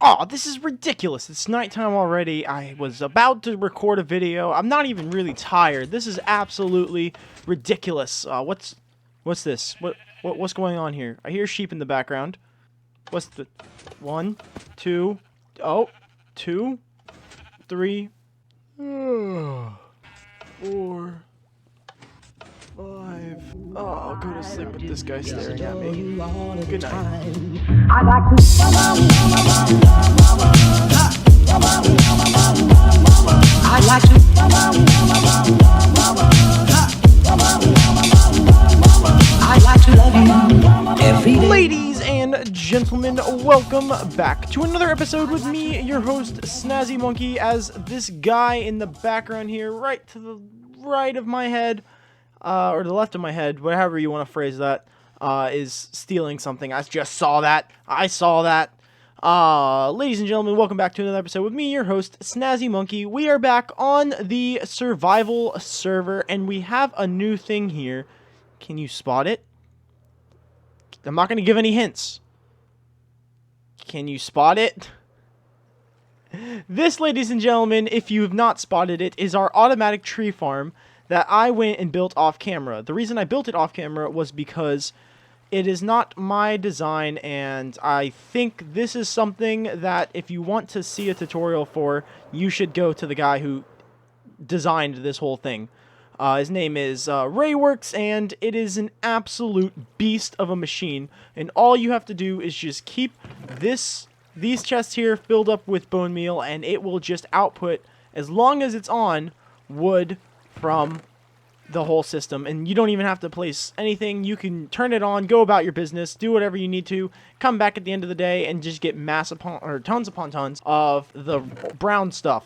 Oh, this is ridiculous. It's nighttime already. I was about to record a video. I'm not even really tired. This is absolutely ridiculous. What's this? What's going on here? I hear sheep in the background. What's the 1, 2, oh, 2, 3, 4, 5. Oh, go to sleep with this guy staring at me. Good night. I like to. I like to. I like to love you every day. Ladies and gentlemen, welcome back to another episode with me, your host, Snazzy Monkey, as this guy in the background here, right to the right of my head, or the left of my head, whatever you want to phrase that, is stealing something. I just saw that. I saw that. Ladies and gentlemen, welcome back to another episode with me, your host, Snazzy Monkey. We are back on the survival server, and we have a new thing here. Can you spot it? I'm not going to give any hints. Can you spot it? This, ladies and gentlemen, if you have not spotted it, is our automatic tree farm that I went and built off camera. The reason I built it off camera was because it is not my design, and I think this is something that if you want to see a tutorial for, you should go to the guy who designed this whole thing. His name is Rayworks, and it is an absolute beast of a machine, and all you have to do is just keep these chests here filled up with bone meal, and it will just output, as long as it's on, wood from the whole system, and you don't even have to place anything. You can turn it on, go about your business, do whatever you need to, come back at the end of the day, and just get tons upon tons of the brown stuff.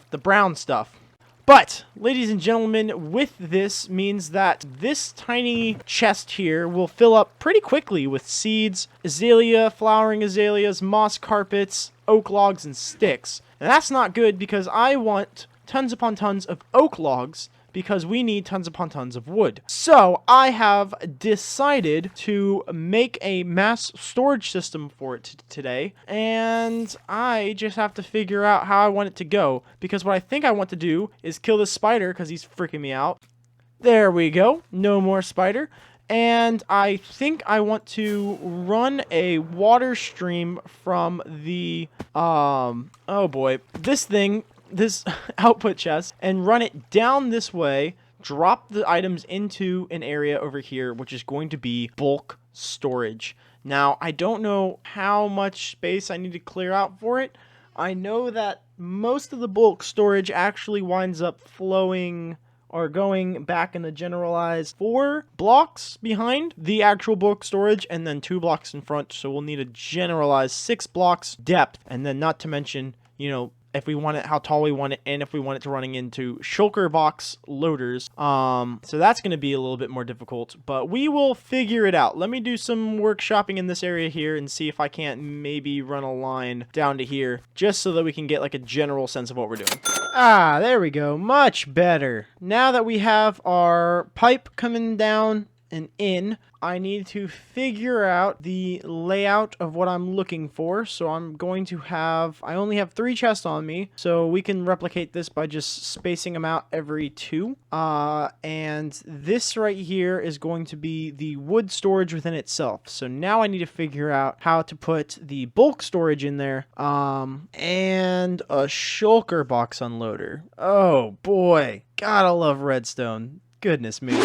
But, ladies and gentlemen, with this means that this tiny chest here will fill up pretty quickly with seeds, flowering azaleas, moss carpets, oak logs, and sticks. And that's not good because I want tons upon tons of oak logs because we need tons upon tons of wood. So, I have decided to make a mass storage system for it today, and I just have to figure out how I want it to go, because what I think I want to do is kill this spider, because he's freaking me out. There we go. No more spider. And I think I want to run a water stream from the, oh boy, this output chest, and run it down this way, drop the items into an area over here, which is going to be bulk storage. Now, I don't know how much space I need to clear out for it. I know that most of the bulk storage actually winds up flowing or going back in the generalized 4 blocks behind the actual bulk storage, and then 2 blocks in front, so we'll need a generalized 6 blocks depth, and then not to mention, you know, if we want it, how tall we want it, and if we want it to running into shulker box loaders. So that's going to be a little bit more difficult, but we will figure it out. Let me do some workshopping in this area here and see if I can't maybe run a line down to here, just so that we can get like a general sense of what we're doing. Ah, there we go. Much better. Now that we have our pipe coming down and in, I need to figure out the layout of what I'm looking for. So I'm going to I only have 3 chests on me, so we can replicate this by just spacing them out every 2. And this right here is going to be the wood storage within itself. So now I need to figure out how to put the bulk storage in there, and a shulker box unloader. Oh boy, gotta love redstone. Goodness me.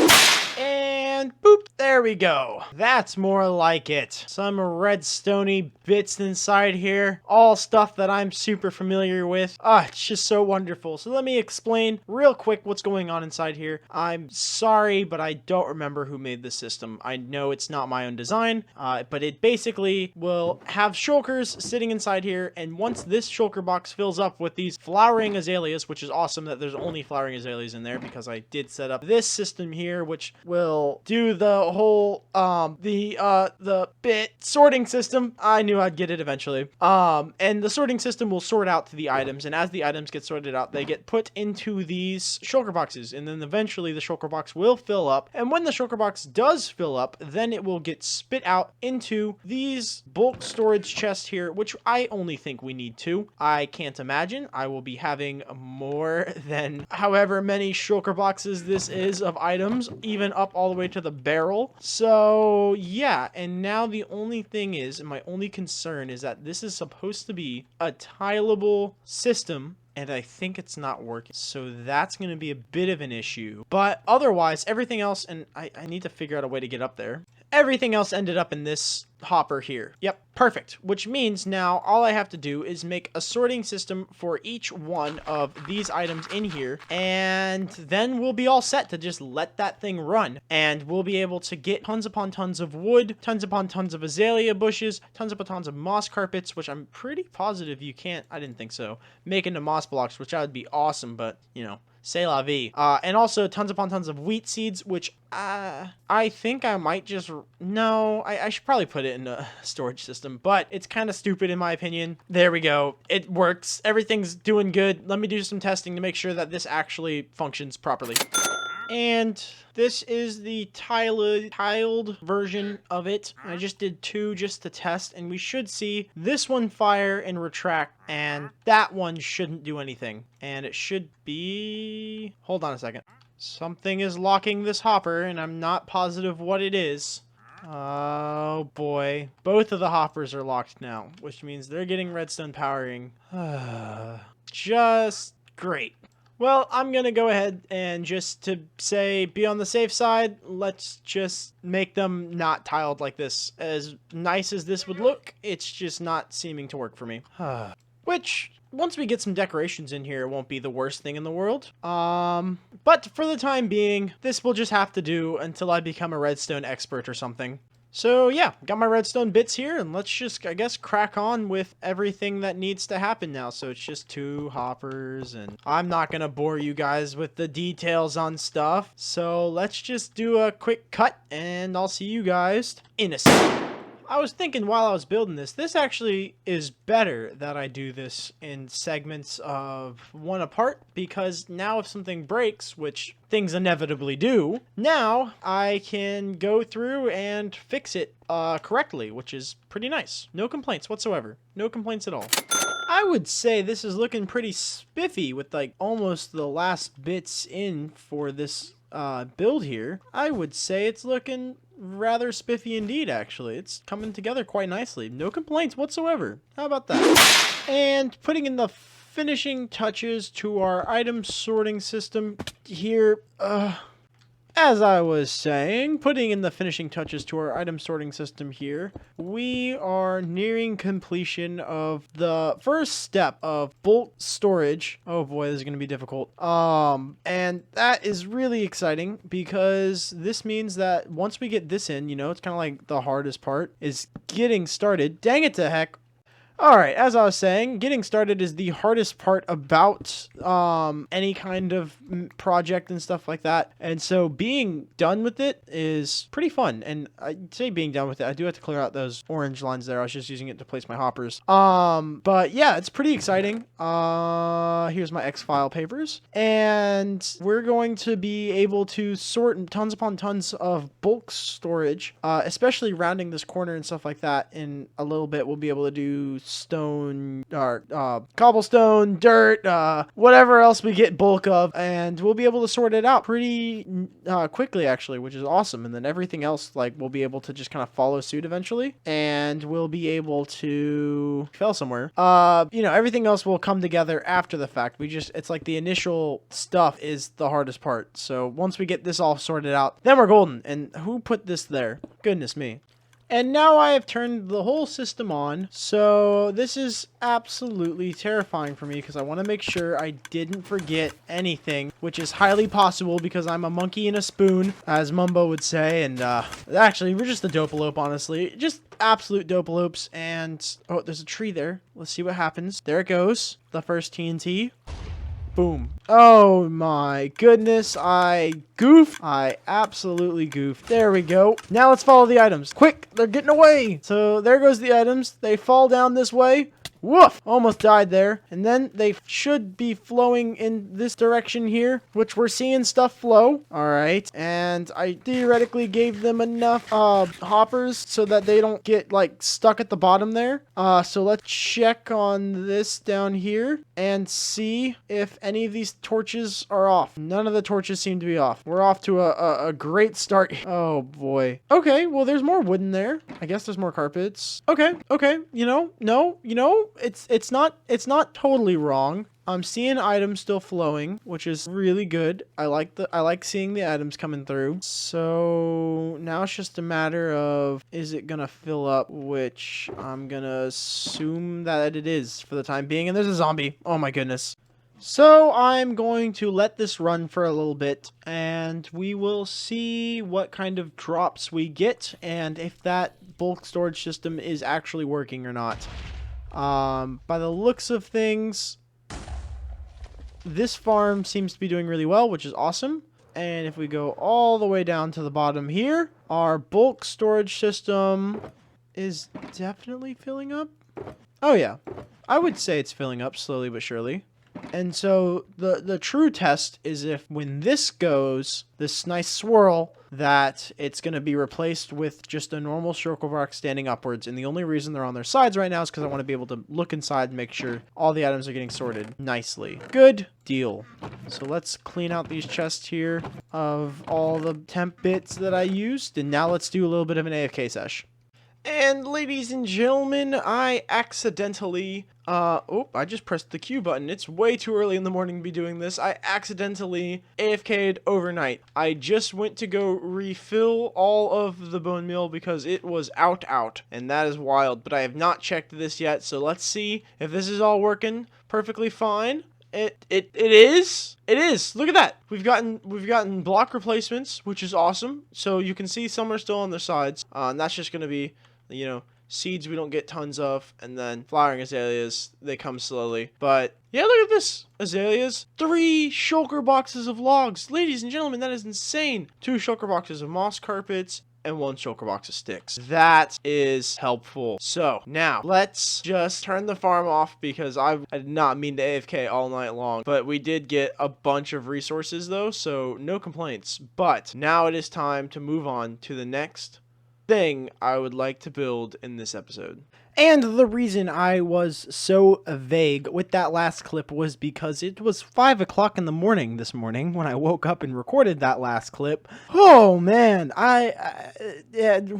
And boop, there we go. That's more like it. Some redstone-y bits inside here. All stuff that I'm super familiar with. It's just so wonderful. So let me explain real quick what's going on inside here. I'm sorry, but I don't remember who made this system. I know it's not my own design, but it basically will have shulkers sitting inside here, and once this shulker box fills up with these flowering azaleas, which is awesome that there's only flowering azaleas in there, because I did set up this system here, which will do the whole the bit sorting system. I knew I'd get it eventually. And the sorting system will sort out the items, and as the items get sorted out, they get put into these shulker boxes, and then eventually the shulker box will fill up. And when the shulker box does fill up, then it will get spit out into these bulk storage chests here, which I only think we need 2. I can't imagine I will be having more than however many shulker boxes this is of items, even up all the way to the barrel. So yeah, and now the only thing is, and my only concern is that this is supposed to be a tileable system, and I think it's not working. So that's going to be a bit of an issue. But otherwise, everything else, and I need to figure out a way to get up there. Everything else ended up in this hopper here. Yep, perfect. Which means now all I have to do is make a sorting system for each one of these items in here, and then we'll be all set to just let that thing run. And we'll be able to get tons upon tons of wood, tons upon tons of azalea bushes, tons upon tons of moss carpets, which I'm pretty positive you can't, I didn't think so, make into moss blocks, which would be awesome, but, you know, c'est la vie. And also tons upon tons of wheat seeds, which I think I might just... No, I should probably put it in a storage system, but it's kind of stupid in my opinion. There we go. It works. Everything's doing good. Let me do some testing to make sure that this actually functions properly. And this is the tiled version of it. I just did 2 just to test, and we should see this one fire and retract, and that one shouldn't do anything. And it should be... Hold on a second. Something is locking this hopper, and I'm not positive what it is. Oh boy. Both of the hoppers are locked now, which means they're getting redstone powering. Just great. Well, I'm going to go ahead and just to say, be on the safe side, let's just make them not tiled like this. As nice as this would look, it's just not seeming to work for me. Which, once we get some decorations in here, it won't be the worst thing in the world. But for the time being, this will just have to do until I become a redstone expert or something. So yeah, got my redstone bits here, and let's just, I guess, crack on with everything that needs to happen now. So it's just 2 hoppers, and I'm not gonna bore you guys with the details on stuff. So let's just do a quick cut, and I'll see you guys in a second. I was thinking while I was building this actually is better that I do this in segments of 1 apart, because now if something breaks, which things inevitably do, now I can go through and fix it correctly, which is pretty nice. No complaints whatsoever. No complaints at all. I would say this is looking pretty spiffy with like almost the last bits in for this build here. I would say it's looking rather spiffy indeed, actually. It's coming together quite nicely. No complaints whatsoever. How about that? And putting in the finishing touches to our item sorting system here. As I was saying, putting in the finishing touches to our item sorting system here, we are nearing completion of the first step of bulk storage. Oh boy, this is going to be difficult. And that is really exciting because this means that once we get this in, you know, it's kind of like the hardest part is getting started. Dang it to heck. Alright, as I was saying, getting started is the hardest part about any kind of project and stuff like that. And so being done with it is pretty fun. And I say being done with it, I do have to clear out those orange lines there. I was just using it to place my hoppers. But yeah, it's pretty exciting. Here's my X-file papers. And we're going to be able to sort tons upon tons of bulk storage, especially rounding this corner and stuff like that. In a little bit, we'll be able to do stone or cobblestone, dirt, whatever else we get bulk of, and we'll be able to sort it out pretty quickly actually, which is awesome. And then everything else, like, we'll be able to just kind of follow suit eventually, and we'll be able to fell somewhere. You know, everything else will come together after the fact. It's like the initial stuff is the hardest part. So once we get this all sorted out, then we're golden. And who put this there? Goodness me. And now I have turned the whole system on, so this is absolutely terrifying for me because I want to make sure I didn't forget anything, which is highly possible because I'm a monkey in a spoon, as Mumbo would say, and actually, we're just a dopalope, honestly. Just absolute dopalopes, and oh, there's a tree there. Let's see what happens. There it goes. The first TNT. Boom. Oh my goodness, I goofed. I absolutely goofed. There we go. Now let's follow the items. Quick, they're getting away. So there goes the items. They fall down this way. Woof! Almost died there. And then they should be flowing in this direction here, which we're seeing stuff flow. All right. And I theoretically gave them enough hoppers so that they don't get like stuck at the bottom there. So let's check on this down here and see if any of these torches are off. None of the torches seem to be off. We're off to a great start. Oh boy. Okay, well there's more wood in there. I guess there's more carpets. Okay. It's not totally wrong. I'm seeing items still flowing, which is really good. I like seeing the items coming through. So now it's just a matter of, is it gonna fill up, which I'm gonna assume that it is for the time being. And there's a zombie. Oh my goodness. So I'm going to let this run for a little bit, and we will see what kind of drops we get and if that bulk storage system is actually working or not. By the looks of things, this farm seems to be doing really well, which is awesome. And if we go all the way down to the bottom here, our bulk storage system is definitely filling up. Oh yeah, I would say it's filling up slowly but surely. And so the true test is if when this goes, this nice swirl, that it's going to be replaced with just a normal circle box standing upwards. And the only reason they're on their sides right now is because I want to be able to look inside and make sure all the items are getting sorted nicely. Good deal. So let's clean out these chests here of all the temp bits that I used. And now let's do a little bit of an AFK sesh. And ladies and gentlemen, I accidentally, I just pressed the Q button. It's way too early in the morning to be doing this. I accidentally AFK'd overnight. I just went to go refill all of the bone meal because it was out, and that is wild. But I have not checked this yet, so let's see if this is all working perfectly fine. It is. Look at that. We've gotten block replacements, which is awesome. So you can see some are still on their sides. And that's just gonna be, you know, seeds we don't get tons of, and then flowering azaleas, they come slowly. But yeah, look at this. Azaleas, 3 shulker boxes of logs. Ladies and gentlemen, that is insane. 2 shulker boxes of moss carpets and 1 shulker box of sticks. That is helpful. So now let's just turn the farm off because I did not mean to AFK all night long, but we did get a bunch of resources though, so no complaints. But now it is time to move on to the next thing I would like to build in this episode. And the reason I was so vague with that last clip was because it was 5 o'clock in the morning this morning when I woke up and recorded that last clip. Oh man,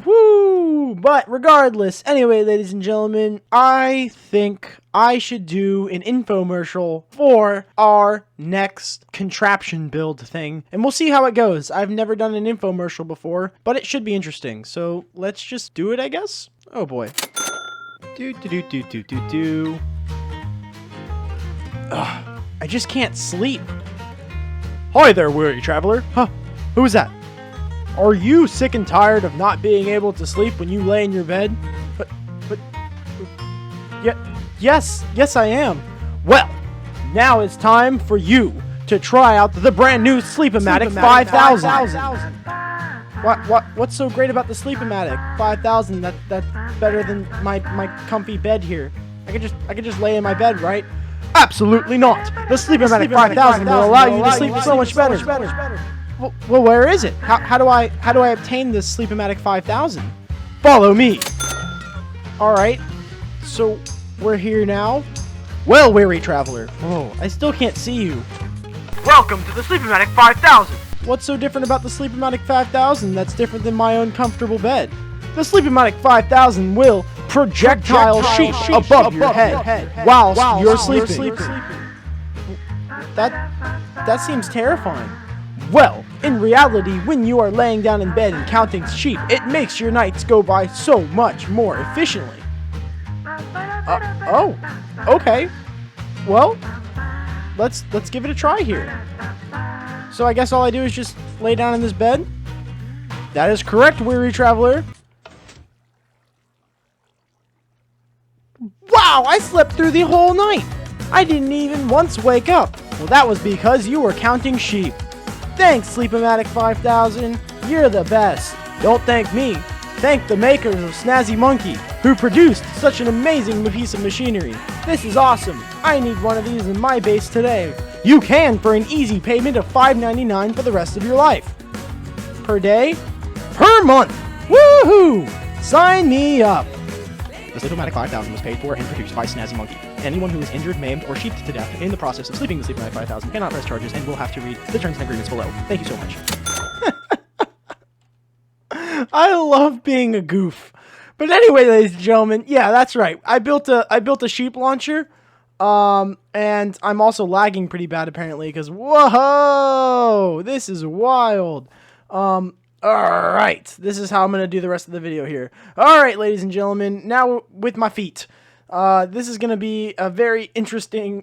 whoo! But regardless, anyway, ladies and gentlemen, I think I should do an infomercial for our next contraption build thing, and we'll see how it goes. I've never done an infomercial before, but it should be interesting. So let's just do it, I guess. Oh boy. I just can't sleep. Hi there, weary traveler. Huh? Who is that? Are you sick and tired of not being able to sleep when you lay in your bed? Yes, I am. Well, now it's time for you to try out the brand new Sleep-O-Matic 5000. What's so great about the Sleep-O-Matic 5000? That's better than my comfy bed here. I could just lay in my bed, right? Absolutely not. The Sleep-O-Matic 5000 will allow you to sleep so much better. Well, where is it? How do I obtain this Sleep-O-Matic 5000? Follow me. All right. So we're here now. Well, weary traveler. Oh, I still can't see you. Welcome to the Sleep-O-Matic 5000. What's so different about the Sleep-O-Matic 5000 that's different than my own comfortable bed? The Sleep-O-Matic 5000 will projectile sheep above your head whilst you're sleeping. That seems terrifying. Well, in reality, when you are laying down in bed and counting sheep, it makes your nights go by so much more efficiently. Oh, okay. Well, let's give it a try here. So I guess all I do is just lay down in this bed? That is correct, weary traveler. Wow, I slept through the whole night. I didn't even once wake up. Well, that was because you were counting sheep. Thanks, Sleep-O-Matic 5000. You're the best. Don't thank me. Thank the makers of Snazzy Monkey, who produced such an amazing piece of machinery. This is awesome. I need one of these in my base today. You can for an easy payment of $5.99 for the rest of your life. Per day? Per month! Woohoo! Sign me up! The Sleep-O-Matic 5000 was paid for and produced by Snazzy Monkey. Anyone who is injured, maimed, or sheeped to death in the process of sleeping the Sleep-O-Matic 5000 cannot press charges and will have to read the terms and agreements below. Thank you so much. I love being a goof. But anyway, ladies and gentlemen, yeah, that's right. I built a sheep launcher, and I'm also lagging pretty bad apparently because whoa, this is wild. All right, this is how I'm gonna do the rest of the video here. All right, ladies and gentlemen, now with my feet, this is gonna be a very interesting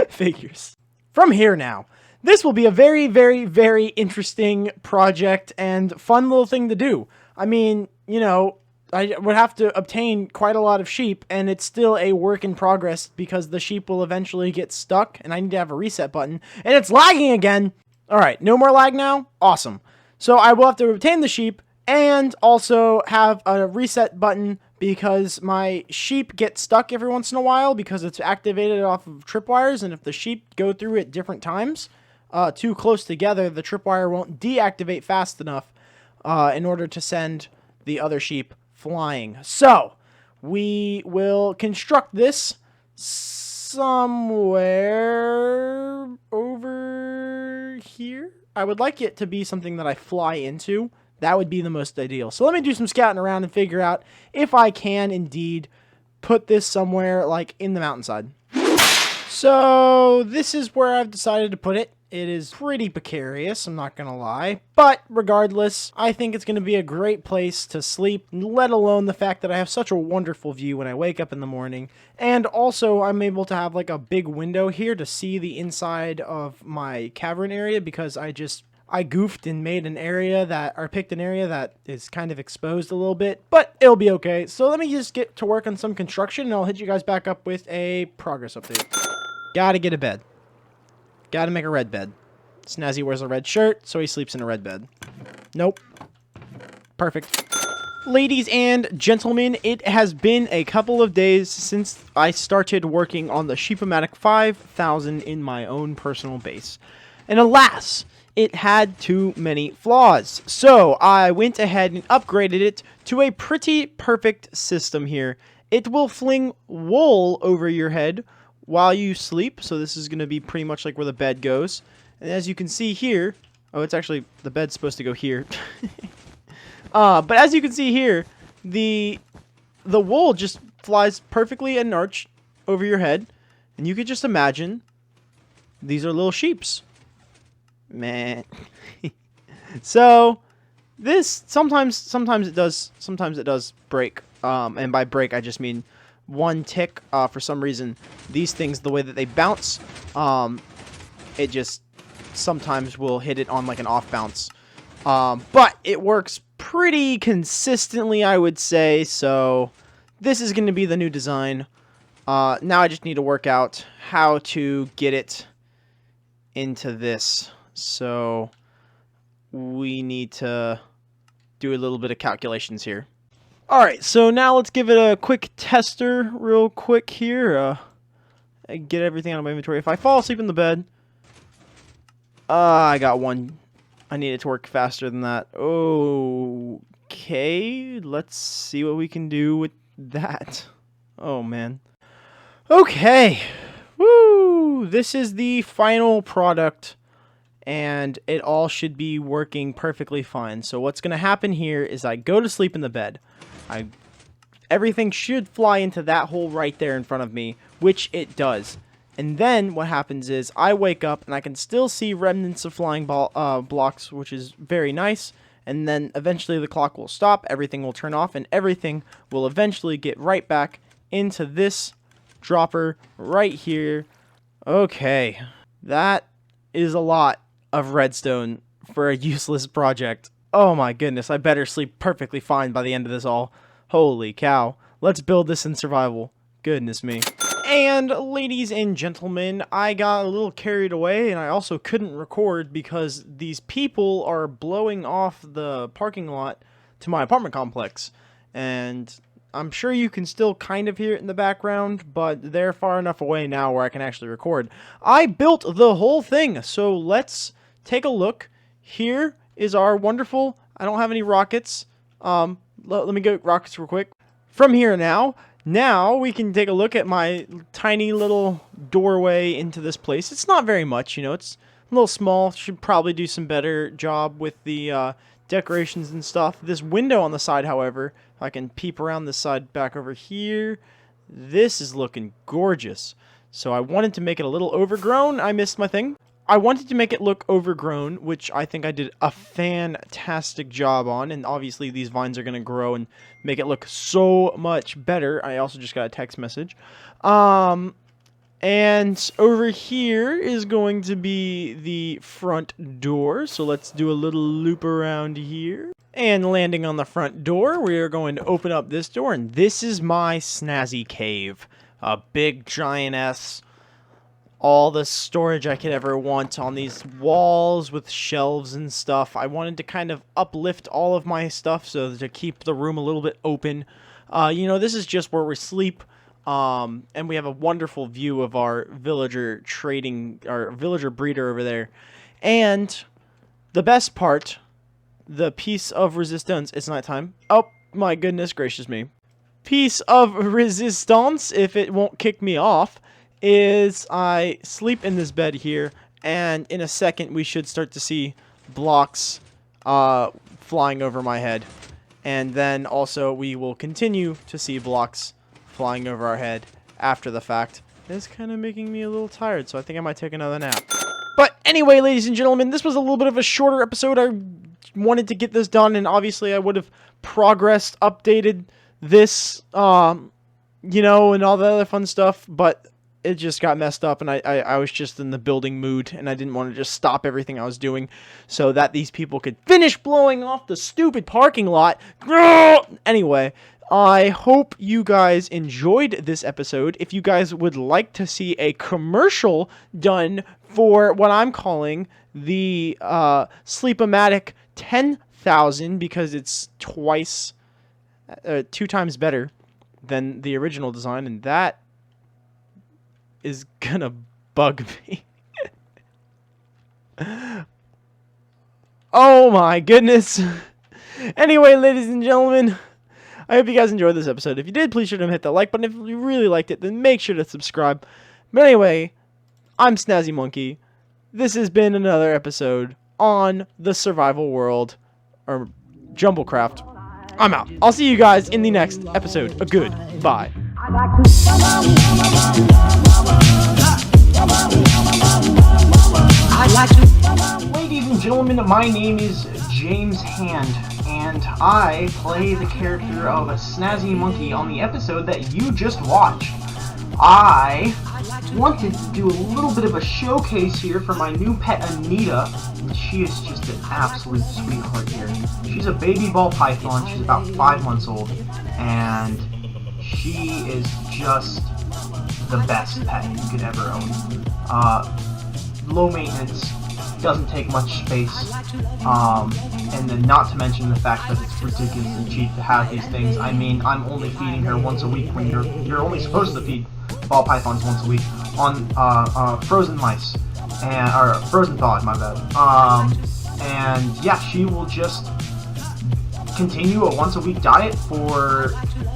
figures from here now. This will be a very, very, very interesting project and fun little thing to do. I mean, you know, I would have to obtain quite a lot of sheep, and it's still a work in progress because the sheep will eventually get stuck, and I need to have a reset button, and it's lagging again! Alright, no more lag now? Awesome. So I will have to obtain the sheep, and also have a reset button because my sheep get stuck every once in a while because it's activated off of tripwires, and if the sheep go through at different times, too close together, the tripwire won't deactivate fast enough in order to send the other sheep flying. So, we will construct this somewhere over here. I would like it to be something that I fly into. That would be the most ideal. So let me do some scouting around and figure out if I can indeed put this somewhere like in the mountainside. So this is where I've decided to put it. It is pretty precarious, I'm not gonna lie. But regardless, I think it's gonna be a great place to sleep, let alone the fact that I have such a wonderful view when I wake up in the morning. And also, I'm able to have like a big window here to see the inside of my cavern area because I goofed and made an area picked an area that is kind of exposed a little bit, but it'll be okay. So let me just get to work on some construction and I'll hit you guys back up with a progress update. Gotta get a bed. Gotta make a red bed. Snazzy wears a red shirt, so he sleeps in a red bed. Nope. Perfect. Ladies and gentlemen, it has been a couple of days since I started working on the Sheep-O-Matic 5000 in my own personal base. And alas, it had too many flaws. So I went ahead and upgraded it to a pretty perfect system here. It will fling wool over your head while you sleep, so this is going to be pretty much like where the bed goes. And as you can see here, oh, it's actually, the bed's supposed to go here. But as you can see here, the wool just flies perfectly in an arch over your head, and you could just imagine these are little sheeps. Man. So this sometimes it does break. And by break I just mean one tick. For some reason these things, the way that they bounce, it just sometimes will hit it on like an off bounce. But it works pretty consistently, I would say. So this is going to be the new design. Now I just need to work out how to get it into this. So we need to do a little bit of calculations here. Alright, so now let's give it a quick tester real quick here. Get everything out of my inventory. If I fall asleep in the bed, I got one. I need it to work faster than that. Okay, let's see what we can do with that. Oh, man. Okay. Woo! This is the final product, and it all should be working perfectly fine. So what's going to happen here is I go to sleep in the bed. Everything should fly into that hole right there in front of me, which it does. And then what happens is I wake up and I can still see remnants of flying blocks, which is very nice. And then eventually the clock will stop, everything will turn off, and everything will eventually get right back into this dropper right here. Okay, that is a lot of redstone for a useless project. Oh my goodness, I better sleep perfectly fine by the end of this all. Holy cow. Let's build this in survival. Goodness me. And ladies and gentlemen, I got a little carried away, and I also couldn't record because these people are blowing off the parking lot to my apartment complex. And I'm sure you can still kind of hear it in the background, but they're far enough away now where I can actually record. I built the whole thing, so let's take a look. Here is our wonderful... I don't have any rockets. Let me get rockets real quick. From here now we can take a look at my tiny little doorway into this place. It's not very much, you know, it's a little small. Should probably do some better job with the decorations and stuff. This window on the side, however, if I can peep around this side back over here, this is looking gorgeous. So I wanted to make it a little overgrown. I missed my thing. I wanted to make it look overgrown, which I think I did a fantastic job on, and obviously these vines are going to grow and make it look so much better. I also just got a text message. And over here is going to be the front door, so let's do a little loop around here. And landing on the front door, we are going to open up this door, and this is my snazzy cave. A big giant-ass... all the storage I could ever want on these walls with shelves and stuff. I wanted to kind of uplift all of my stuff so to keep the room a little bit open. You know, this is just where we sleep. And we have a wonderful view of our villager breeder over there. And the best part, the piece of resistance, it's nighttime. Oh my goodness gracious me. Piece of resistance, if it won't kick me off, is I sleep in this bed here, and in a second we should start to see blocks flying over my head. And then also we will continue to see blocks flying over our head after the fact. It's kind of making me a little tired, so I think I might take another nap. But anyway, ladies and gentlemen, this was a little bit of a shorter episode. I wanted to get this done, and obviously I would have progressed, updated this, you know, and all the other fun stuff, but it just got messed up, and I was just in the building mood, and I didn't want to just stop everything I was doing so that these people could finish blowing off the stupid parking lot. Anyway, I hope you guys enjoyed this episode. If you guys would like to see a commercial done for what I'm calling the Sleep-O-Matic 10,000, because it's two times better than the original design, and that is gonna bug me. Oh my goodness. Anyway, ladies and gentlemen, I hope you guys enjoyed this episode. If you did, please sure to hit that like button. If you really liked it, then make sure to subscribe. But anyway, I'm Snazzy Monkey. This has been another episode on the survival world, or Jumblecraft. I'm out. I'll see you guys in the next episode. A good bye. Ladies and gentlemen, my name is James Hand, and I play the character of a Snazzy Monkey on the episode that you just watched. I wanted to do a little bit of a showcase here for my new pet Anita, and she is just an absolute sweetheart here. She's a baby ball python. She's about 5 months old, and she is just the best pet you could ever own. Low maintenance, doesn't take much space, and then not to mention the fact that it's ridiculously cheap to have these things. I mean, I'm only feeding her once a week when you're only supposed to feed ball pythons once a week on frozen mice, or frozen thawed, my bad. And yeah, she will just continue a once a week diet for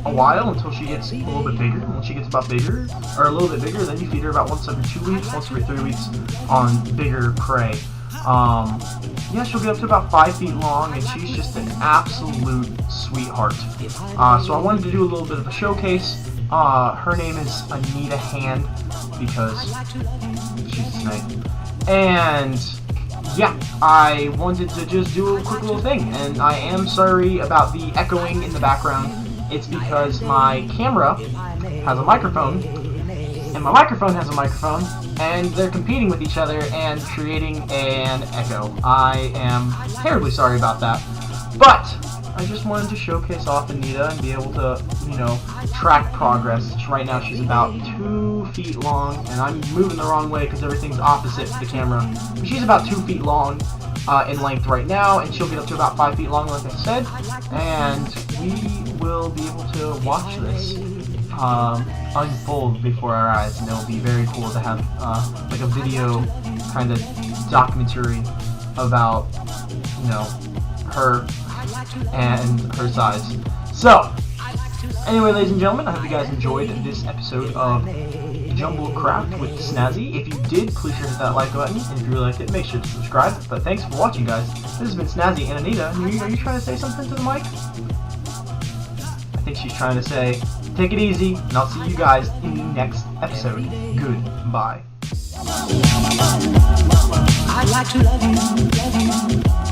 a while until she gets a little bit bigger. When she gets about bigger, or a little bit bigger, then you feed her about once every 2 weeks, once every 3 weeks on bigger prey. Yeah, she'll get up to about 5 feet long, and she's just an absolute sweetheart. So I wanted to do a little bit of a showcase. Her name is Anita Hand, because she's a snake. And yeah, I wanted to just do a quick little thing, and I am sorry about the echoing in the background. It's because my camera has a microphone, and my microphone has a microphone, and they're competing with each other and creating an echo. I am terribly sorry about that, but I just wanted to showcase off Anita and be able to, you know, track progress. Right now she's about 2 feet long, and I'm moving the wrong way because everything's opposite the camera. But she's about 2 feet long in length right now, and she'll get up to about 5 feet long, like I said. And we will be able to watch this unfold before our eyes, and it'll be very cool to have like a video kind of documentary about, you know, her and her size. So, anyway, ladies and gentlemen, I hope you guys enjoyed this episode of Jumble Craft with Snazzy. If you did, please hit that like button, and if you really liked it, make sure to subscribe. But thanks for watching, guys. This has been Snazzy, and Anita, are you trying to say something to the mic? I think she's trying to say, take it easy, and I'll see you guys in the next episode. Goodbye. I'd like to love you.